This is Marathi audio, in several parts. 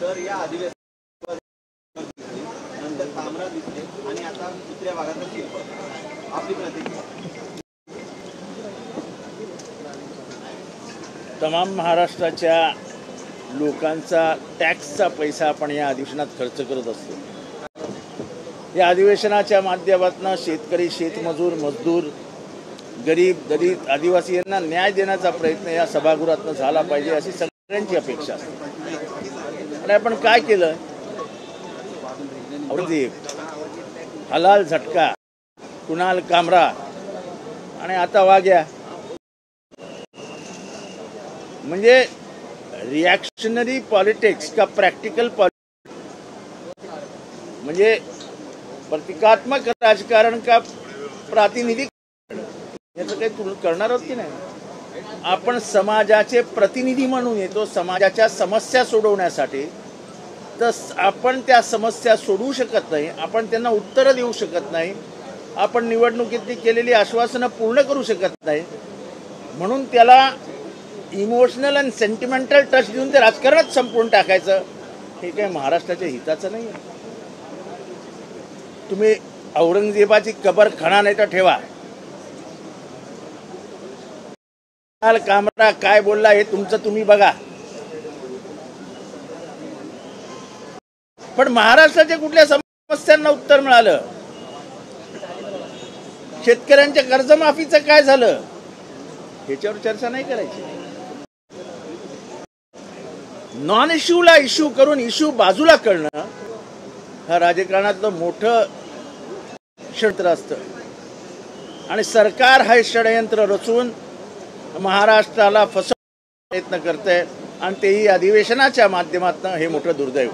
तर या अधिवेशनानंतर तामरा दिसले आणि आता दुसऱ्या भागात शिल्प आपली प्रतिक्रिया. तमाम महाराष्ट्राच्या लोकांचा टॅक्सचा पैसा आपण या अधिवेशनात खर्च करत असतो. या अधिवेशनाच्या माध्यमातून शेतकरी, शेतमजूर, मजदूर, गरीब, दलित, आदिवासी यांना न्याय देण्याचा प्रयत्न या सभागृहातून झाला पाहिजे अशी सगळ्यांची अपेक्षा असते. आणि आपण काय केलं? औरंगजेब, हलाल झटका, कुणाल कामरा आणि आता वाग्या, म्हणजे रिॲक्शनरी पॉलिटिक्स का प्रॅक्टिकल पॉलिटिक्स, म्हणजे प्रतिकात्मक राजकारण का प्रातिनिधिक, याचं काही तुलना करणार आहोत की नाही? आपण समाजाचे प्रतिनिधी म्हणून येतो समाजाच्या समस्या सोडवण्यासाठी. तर आपण त्या समस्या सोडवू शकत नाही, आपण त्यांना उत्तरं देऊ शकत नाही, आपण निवडणुकीतली केलेली आश्वासनं पूर्ण करू शकत नाही. म्हणून त्याला इमोशनल आणि सेंटिमेंटल टच देऊन ते राजकारणात संपवून टाकायचं, हे काही महाराष्ट्राच्या हिताचं नाही आहे. तुम्ही औरंगजेबाची कबर खणा नाही तर ठेवा. कामरा काय बोलला हे तुमचं तुम्ही बघा. पण महाराष्ट्राच्या कुठल्या समस्यांना उत्तर मिळालं? शेतकऱ्यांच्या कर्जमाफीचं काय झालं? ह्याच्यावर चर्चा नाही करायची. नॉन इश्यूला इश्यू करून इश्यू बाजूला करणं हा राजकारणातलं मोठं षडयंत्र असतं. आणि सरकार हे षडयंत्र रचून महाराष्ट्राला फसवण्याचा प्रयत्न करते आणि तेही अधिवेशनाच्या माध्यमातून. हे मोठं दुर्दैव.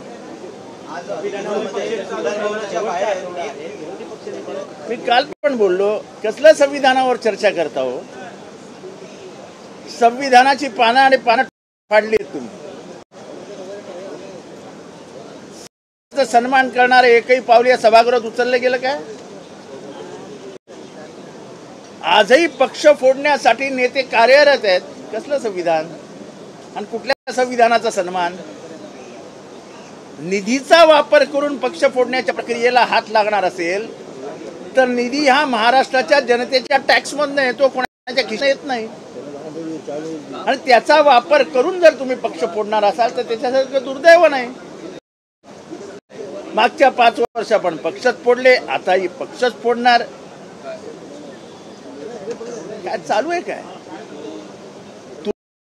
मी काल पण बोललो, कसल्या संविधानावर चर्चा करता हो? संविधानाची पानं आणि पानं फाडली आहेत तुम्ही. सन्मान करणारे एकही पाऊल या सभागृहात उचललं गेलं काय? आजही पक्ष फोडण्यासाठी नेते कार्यरत आहेत. कसलं संविधान आणि कुठल्या संविधानाचा सन्मान? निधीचा वापर करून पक्ष फोडण्याच्या प्रक्रियेला हात लागणार असेल तर निधी हा महाराष्ट्राच्या जनतेच्या टॅक्समधून येतो, कोणाच्या खिशात येत नाही. आणि त्याचा वापर करून जर तुम्ही पक्ष फोडणार असाल तर त्याच्यासारखं दुर्दैव नाही. मागच्या 5 वर्ष आपण पक्षच फोडले, आताही पक्षच फोडणार. काय चालू आहे काय?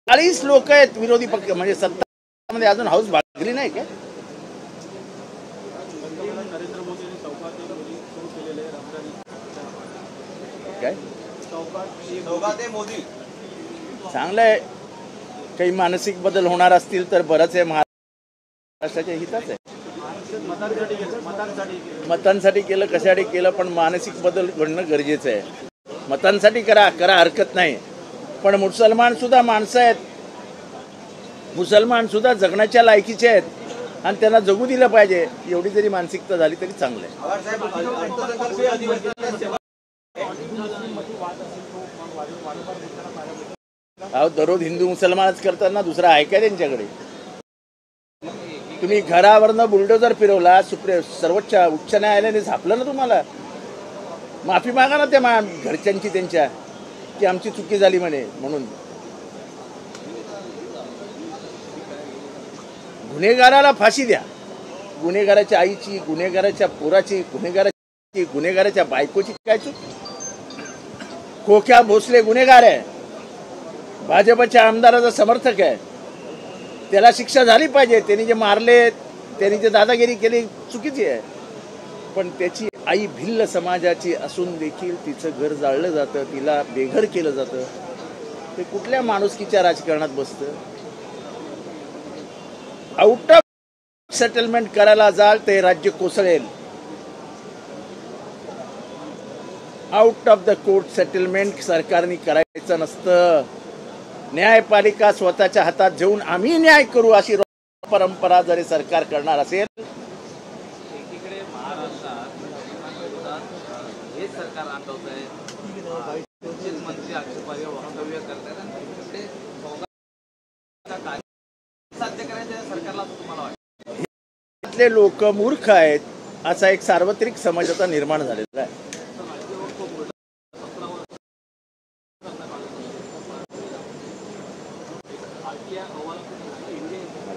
40 लोक आहेत विरोधी पक्ष, म्हणजे सत्तामध्ये अजून हाऊस भागली नाही काय? काय चांगलंय. काही मानसिक बदल होणार असतील तर बरंच आहे. महाराष्ट्राच्या हिताच आहे. मतांसाठी केलं, कशासाठी केलं, पण मानसिक बदल घडणं गरजेचं आहे. मतांसाठी करा हरकत नाही, पण मुसलमान सुद्धा माणसं आहेत. मुसलमान सुद्धा जगण्याच्या लायकीचे आहेत आणि त्यांना जगू दिलं पाहिजे. एवढी जरी मानसिकता झाली तरी चांगलं आहे. अहो, दररोज हिंदू मुसलमानच करताना दुसरा आहे काय त्यांच्याकडे? तुम्ही घरावरनं बुलडोजर फिरवला, सर्वोच्च उच्च न्यायालयाने झापलं ना तुम्हाला. माफी मागा ना त्या घरच्यांची त्यांच्या, की आमची चुकी झाली म्हणे म्हणून. गुन्हेगाराला फाशी द्या. गुन्हेगाराच्या आईची, गुन्हेगाराच्या पोराची, गुन्हेगाराच्या बायकोची काय चूक? खोक्या भोसले गुन्हेगार आहे, भाजपच्या आमदाराचा समर्थक आहे, त्याला शिक्षा झाली पाहिजे. त्यांनी जे मारले, त्यांनी जे दादागिरी केली चुकीची आहे. पण त्याची आई भिल्ल समाजाची असून देखील तिचं घर जाळलं जातं, तिला बेघर केलं जातं. ते कुठल्या माणुसकीच्या राजकारणात बसतं? आउट ऑफ सेटलमेंट करायला जाल ते राज्य कोसळेल. Out of the court settlement सरकारने करायचं नसतं. न्यायपालिका स्वतःच्या हातात घेऊन आम्ही न्याय करू अशी परंपरा जर सरकार करणार असेल, एकीकडे महाराष्ट्रात हे सरकार आणतंय, मंत्री आक्षेपार्ह वक्तव्य करतात आणि तिकडे साध्य करायचं सरकारला तुम्हाला वाटतं? इथले लोक मूर्ख आहेत असा एक सार्वत्रिक समज आता निर्माण झालेला आहे.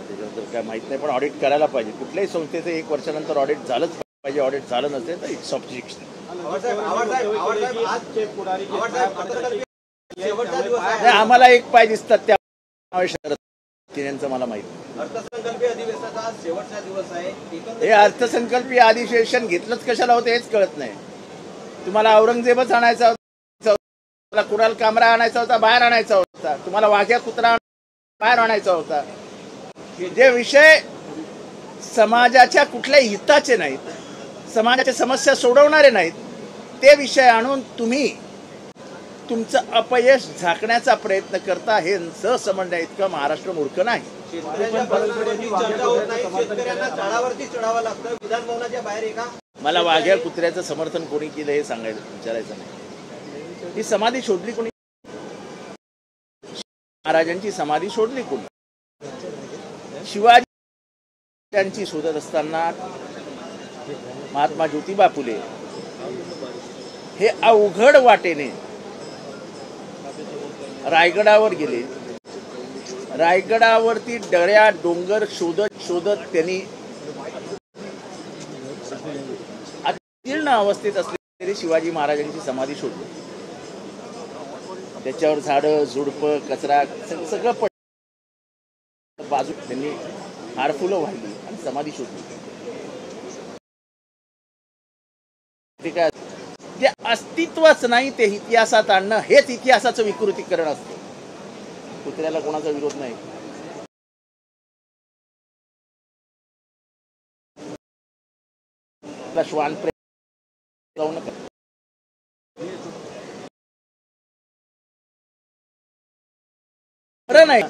त्याच्याबद्दल काय माहित नाही, पण ऑडिट करायला पाहिजे. कुठल्याही संस्थेचं 1 वर्षानंतर ऑडिट झालंच पाहिजे. ऑडिट झालं नसेल तर इट्स ऑब्जेक्शन. आम्हाला एक पाय दिसतात त्या त्यांचं मला माहित. अर्थसंकल्पीय अधिवेशनाचा शेवटचा दिवस आहे. हे अर्थसंकल्पीय अधिवेशन घेतलंच कशाला होतं हेच कळत नाही. तुम्हाला औरंगजेबच आणायचा होता, तुम्हाला कुणाल कामरा आणायचा होता, बाहेर आणायचा होता, तुम्हाला वाघ्या कुत्रा बाहेर आणायचा होता. जे विषय समाजाच्या कुठल्याही हिताचे नाहीत, समाजाच्या समस्या सोडवणारे नाहीत, ते विषय आणून तुम्ही तुमचं अपयश झाकण्याचा प्रयत्न करता. हे सहसमजण्या इतकं महाराष्ट्र मूर्ख नाही. मला वाघ्या कुत्र्याचं समर्थन कोणी केलं हे सांगायचं विचारायचं नाही. ही समाधी शोधली कोणी? महाराजांची समाधी शोधली कोणी? शिवाजी त्यांची शोधत असताना महात्मा ज्योतिबा फुले हे अवघड वाटेने रायगडावर गेले. रायगडावरती दऱ्या डोंगर शोधत शोधत त्यांनी अतीर्ण अवस्थेत असलेली शिवाजी महाराजांची समाधी शोधली. त्याच्यावर झाडं झुडपं कचरा सगळं पडलं बाजू. त्यांनी हारफुलं वाहिली आणि समाधी शोधली. ठीक आहे, जे अस्तित्वच नाही ते इतिहासात आणणं हेच इतिहासाचं विकृतीकरण असतं. कुत्र्याला कोणाचा विरोध नाही. श्वान जाऊ नका. खरं नाही,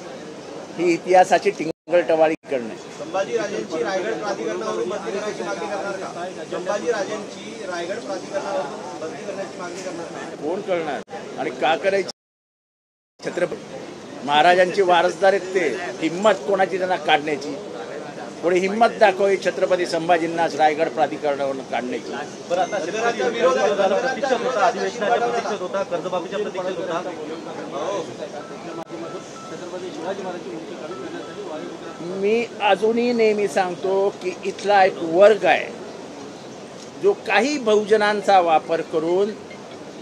ही इतिहासाची टिंगलटवाळी करणं. संभाजीराजेंची रायगड प्राधिकरणावरून बदली करण्याची मागणी करणार का? संभाजीराजेंची रायगड प्राधिकरणावरून बदली करण्याची मागणी करणार का? कोण करणार आणि का करायची? छत्रपती महाराजांचे वारसदार आहेत ते. हिम्मत कोणाची त्यांना काढण्याची? थोडी हिम्मत दाखवावी छत्रपती संभाजींनाच रायगड प्राधिकरणावरून काढण्याची. बरं, आता शेतकऱ्यांचा विरोध प्रतीक्षेत होता, अधिवेशनाच्या प्रतीक्षेत होता, कर्जमाफीच्या प्रतीक्षेत होता. मी अजूनही नेहमी सांगतो की इथला एक वर्ग आहे जो काही बहुजनांचा वापर करून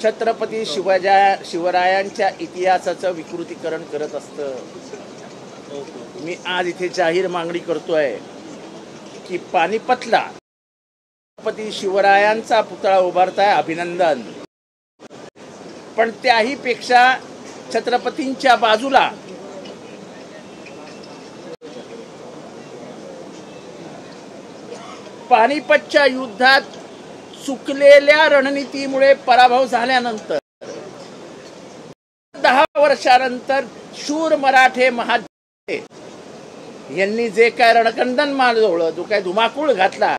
छत्रपती शिवरायांच्या इतिहासाचं विकृतीकरण करत असतं. मी आज इथे जाहीर मागणी करतोय की पानिपतला छत्रपती शिवरायांचा पुतळा उभारताय, अभिनंदन. पण त्याही पेक्षा छत्रपतींच्या बाजूला पानिपतच्या युद्धात चुकलेल्या रणनीतीमुळे पराभव झाल्यानंतर 10 वर्षानंतर शूर मराठे महाजन यांनी जे काय रणकंदन माजवलं, जो काय धुमाकूळ घातला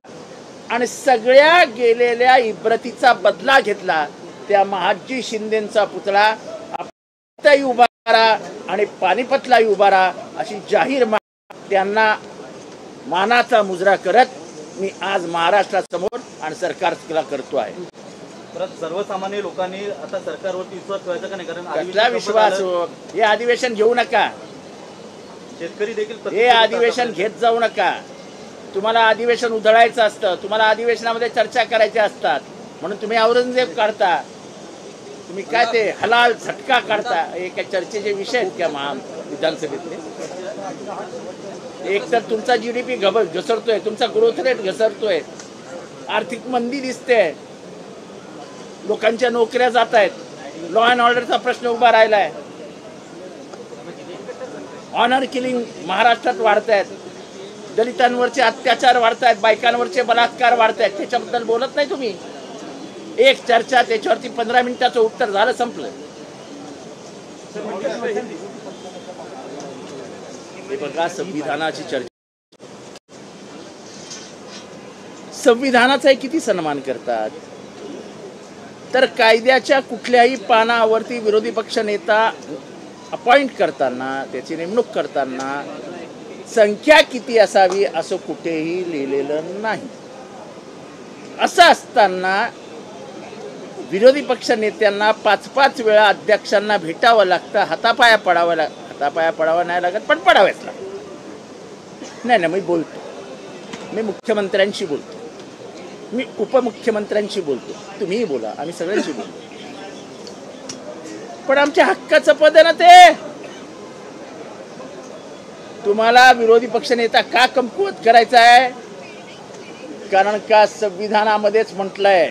आणि सगळ्या गेलेल्या इब्रतीचा बदला घेतला, त्या महाजी शिंदेचा पुतळा आपल्याही उभारा आणि पानिपतलाही उभारा अशी जाहीर त्यांना मानाचा मुजरा करत मी आज महाराष्ट्रासमोर आणि सरकारला करतो आहे. परत सर्वसामान्य लोकांनी आता सरकारवरती विश्वास ठेवायचा का नाही? कारण कसला विश्वास? हे अधिवेशन घेऊ नका. शेतकरी देखील हे अधिवेशन घेत जाऊ नका. तुम्हाला अधिवेशन उधळायचं असतं, तुम्हाला अधिवेशनामध्ये चर्चा करायच्या असतात, म्हणून तुम्ही औरंगजेब काढता, तुम्ही काय ते हलाल झटका काढता. हे काय चर्चेचे विषय आहेत का महा विधानसभेतले? एक तर तुमचा GDP घसरतोय, तुमचा ग्रोथ रेट घसरतोय, आर्थिक मंदी दिसते, लोकांच्या नोकऱ्या जात आहेत, लॉ अँड ऑर्डरचा प्रश्न उभा राहिलाय, ऑनर किलिंग महाराष्ट्रात वाढत आहेत, दलितांवरचे अत्याचार वाढत आहेत, बायकांवरचे बलात्कार वाढत आहेत. त्याच्याबद्दल बोलत नाही तुम्ही. एक चर्चा, त्याच्यावरती 15 मिनिटाचं उत्तर, झालं, संपलं. हे बघा, संविधानाची चर्चा, संविधानाचा किती सन्मान करतात. तर कायद्याच्या कुठल्याही पानावरती विरोधी पक्ष नेता अपॉइंट करताना, त्याची नेमणूक करताना संख्या किती असावी असं कुठेही लिहिलेलं नाही. असं असताना विरोधी पक्ष नेत्यांना 5-5 वेळा अध्यक्षांना भेटावं लागतं, हातापाया पडावं नाही लागत, पण पडावेच लागतं. नाही मी बोलतो, मी मुख्यमंत्र्यांशी बोलतो, मी उपमुख्यमंत्र्यांशी बोलतो, तुम्हीही बोला, आम्ही सगळ्यांशी बोलतो. पण आमच्या हक्काचं पद आहे ना ते. तुम्हाला विरोधी पक्षनेता का कमकुवत करायचा आहे? कारण का संविधानामध्येच म्हटलंय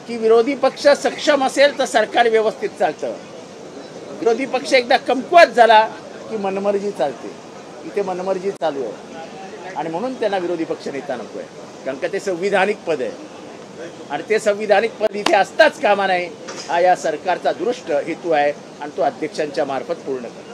की विरोधी पक्ष सक्षम असेल तर सरकार व्यवस्थित चालतं. विरोधी पक्ष एकदा कमकुवत झाला की मनमर्जी चालते. इथे मनमर्जी चालू आहे आणि म्हणून त्यांना विरोधी पक्ष नेता नको आहे. कारण का ते संविधानिक पद आहे आणि ते संविधानिक पद इथे असताच कामा नाही. हा या सरकारचा दृष्ट हेतू आहे आणि तो अध्यक्षांच्या मार्फत पूर्ण करतो.